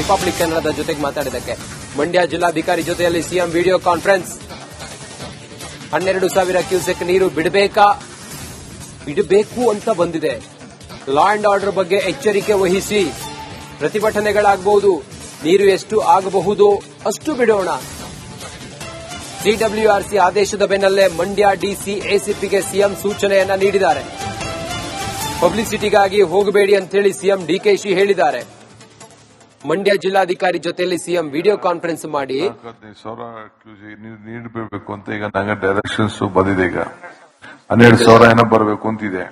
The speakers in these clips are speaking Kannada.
ರಿಪಬ್ಲಿಕ್ ಕನ್ನಡದ ಜೊತೆಗೆ ಮಾತಾಡಿದಕ್ಕೆ. ಮಂಡ್ಯ ಜಿಲ್ಲಾಧಿಕಾರಿ ಜೊತೆಯಲ್ಲಿ ಸಿಎಂ ವಿಡಿಯೋ ಕಾನ್ಫರೆನ್ಸ್. 12,000 ಕ್ಯೂಸೆಕ್ ನೀರು ಬಿಡಬೇಕು ಅಂತ ಬಂದಿದೆ. ಲಾ ಅಂಡ್ ಆರ್ಡರ್ ಬಗ್ಗೆ ಎಚ್ಚರಿಕೆ ವಹಿಸಿ. ಪ್ರತಿಭಟನೆಗಳಾಗಬಹುದು, ನೀರು ಎಷ್ಟು ಆಗಬಹುದೋ ಅಷ್ಟು ಬಿಡೋಣ. ಸಿಡಬ್ಲ್ಯೂಆರ್ಸಿ ಆದೇಶದ ಬೆನ್ನಲ್ಲೇ ಮಂಡ್ಯ ಡಿಸಿ ಎಸಿಪಿಗೆ ಸಿಎಂ ಸೂಚನೆಯನ್ನ ನೀಡಿದ್ದಾರೆ. ಪಬ್ಲಿಸಿಟಿಗಾಗಿ ಹೋಗಬೇಡಿ ಅಂತೇಳಿ ಸಿಎಂ ಡಿಕೆಶಿ ಹೇಳಿದ್ದಾರೆ. ಮಂಡ್ಯ ಜಿಲ್ಲಾಧಿಕಾರಿ ಜೊತೆಯಲ್ಲಿ ಸಿಎಂ ವಿಡಿಯೋ ಕಾನ್ಫರೆನ್ಸ್ ಮಾಡಿ 12,000 ನೀಡಬೇಕು ಅಂತ ಈಗ ನಂಗೆ ಡೈರೆಕ್ಷನ್ಸ್ ಬಂದಿದೆ. ಈಗ 12,000 ಏನೋ ಬರಬೇಕು ಅಂತಿದೆ.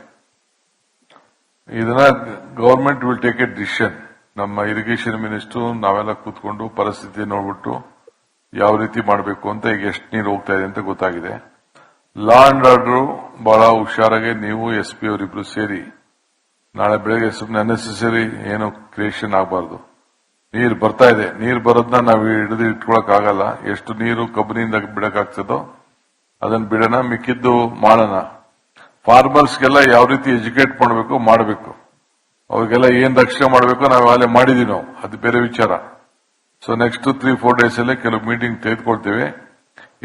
ಇದನ್ನ government will take A decision. ನಮ್ಮ ಇರಿಗೇಷನ್ ಮಿನಿಸ್ಟರ್ ನಾವೆಲ್ಲ ಕೂತ್ಕೊಂಡು ಪರಿಸ್ಥಿತಿ ನೋಡ್ಬಿಟ್ಟು ಯಾವ ರೀತಿ ಮಾಡಬೇಕು ಅಂತ ಈಗ ಎಷ್ಟು ನೀರು ಹೋಗ್ತಾ ಇದೆ ಅಂತ ಗೊತ್ತಾಗಿದೆ. ಲಾ ಅಂಡ್ ಆರ್ಡರ್ ಬಹಳ ಹುಷಾರಾಗಿ ನೀವು ಎಸ್ಪಿ ಅವರಿಬ್ರು ಸೇರಿ ನಾಳೆ ಬೆಳಗ್ಗೆ ಸುಮ್ಮನೆ ಅನ್ನೆಸೆಸರಿ ಏನು ಕ್ರಿಯೇಷನ್ ಆಗಬಾರ್ದು. ನೀರು ಬರ್ತಾ ಇದೆ, ನೀರು ಬರೋದನ್ನ ನಾವು ಹಿಡಿದು ಇಟ್ಕೊಳಕ್ ಆಗಲ್ಲ. ಎಷ್ಟು ನೀರು ಕಬ್ಬನಿಂದ ಬಿಡಕ್ಕಾಗ್ತದೋ ಅದನ್ನ ಬಿಡೋಣ, ಮಿಕ್ಕಿದ್ದು ಮಾಡೋಣ. ಫಾರ್ಮರ್ಸ್ಗೆಲ್ಲ ಯಾವ ರೀತಿ ಎಜುಕೇಟ್ ಮಾಡಬೇಕು, ಅವ್ರಿಗೆಲ್ಲ ಏನ್ ರಕ್ಷಣೆ ಮಾಡಬೇಕು ನಾವು ಅಲ್ಲೇ ಮಾಡಿದೀವಿ. ನಾವು ಅದು ಬೇರೆ ವಿಚಾರ. ಸೊ ನೆಕ್ಸ್ಟ್ 3-4 ಡೇಸ್ ಅಲ್ಲೇ ಕೆಲವು ಮೀಟಿಂಗ್ ತೆಗೆದುಕೊಳ್ತೇವೆ.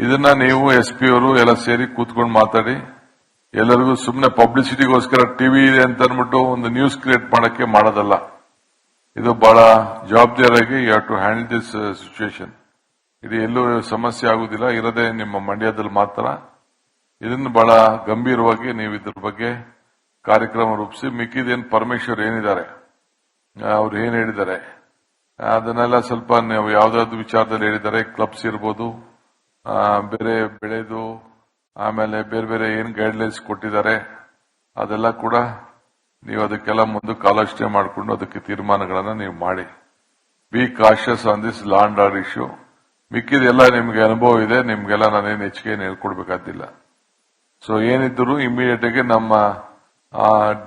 ಇದನ್ನ ನೀವು ಎಸ್ಪಿ ಅವರು ಎಲ್ಲ ಸೇರಿ ಕೂತ್ಕೊಂಡು ಮಾತಾಡಿ ಎಲ್ಲರಿಗೂ ಸುಮ್ಮನೆ ಪಬ್ಲಿಸಿಟಿಗೋಸ್ಕರ ಟಿವಿ ಇದೆ ಅಂತ ಅಂದ್ಬಿಟ್ಟು ಒಂದು ನ್ಯೂಸ್ ಕ್ರಿಯೇಟ್ ಮಾಡಕ್ಕೆ ಮಾಡೋದಲ್ಲ. ಇದು ಬಹಳ ಜವಾಬ್ದಾರಿಯಾಗಿ you have to handle this situation. ಇದು ಎಲ್ಲೂ ಸಮಸ್ಯೆ ಆಗುದಿಲ್ಲ, ಇರೋದೇ ನಿಮ್ಮ ಮಂಡ್ಯದಲ್ಲಿ ಮಾತ್ರ. ಇದನ್ನು ಬಹಳ ಗಂಭೀರವಾಗಿ ನೀವು ಇದ್ರ ಬಗ್ಗೆ ಕಾರ್ಯಕ್ರಮ ರೂಪಿಸಿ, ಮಿಕ್ಕಿದೇನು ಪರಮೇಶ್ವರ್ ಏನಿದ್ದಾರೆ ಅವ್ರು ಏನ್ ಹೇಳಿದ್ದಾರೆ ಅದನ್ನೆಲ್ಲ ಸ್ವಲ್ಪ ನೀವು ಯಾವ್ದಾದ್ರು ವಿಚಾರದಲ್ಲಿ ಹೇಳಿದ್ದಾರೆ. ಕ್ಲಬ್ಸ್ ಇರ್ಬೋದು, ಬೇರೆ ಬೆಳೆದು ಆಮೇಲೆ ಬೇರೆ ಬೇರೆ ಏನ್ ಗೈಡ್ಲೈನ್ಸ್ ಕೊಟ್ಟಿದ್ದಾರೆ ಅದೆಲ್ಲ ಕೂಡ ನೀವು ಅದಕ್ಕೆಲ್ಲ ಮುಂದಕ್ಕೆ ಆಲೋಚನೆ ಮಾಡಿಕೊಂಡು ಅದಕ್ಕೆ ತೀರ್ಮಾನಗಳನ್ನ ನೀವು ಮಾಡಿ. Be cautious on this law and order issue. ಮಿಕ್ಕಿದೆಲ್ಲ ನಿಮ್ಗೆ ಅನುಭವ ಇದೆ, ನಿಮ್ಗೆಲ್ಲ ನಾನೇನು ಹೆಚ್ಚಿಗೆ ಹೇಳ್ಕೊಡ್ಬೇಕಾದಿಲ್ಲ. ಸೊ ಏನಿದ್ರು ಇಮಿಡಿಯೇಟ್ ಆಗಿ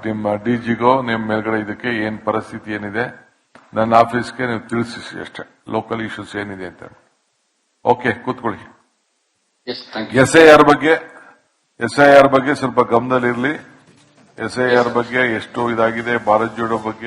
ನಿಮ್ಮ ಡಿಜಿಗೋ ನಿಮ್ಮ ಮೇಲ್ಗಡೆ ಇದಕ್ಕೆ ಏನ್ ಪರಿಸ್ಥಿತಿ ಏನಿದೆ ನನ್ನ ಆಫೀಸ್ಗೆ ನೀವು ತಿಳಿಸಿ ಅಷ್ಟೇ, ಲೋಕಲ್ ಇಶ್ಯೂಸ್ ಏನಿದೆ ಅಂತ. ಓಕೆ, ಕೂತ್ಕೊಳ್ಳಿ. ಎಸ್ಐಆರ್ ಬಗ್ಗೆ ಸ್ವಲ್ಪ ಗಮನದಲ್ಲಿರಲಿ. ಎಸ್ಐಆರ್ ಬಗ್ಗೆ ಎಷ್ಟು ಇದಾಗಿದೆ, ಭಾರತ್ ಜೋಡೋ ಬಗ್ಗೆ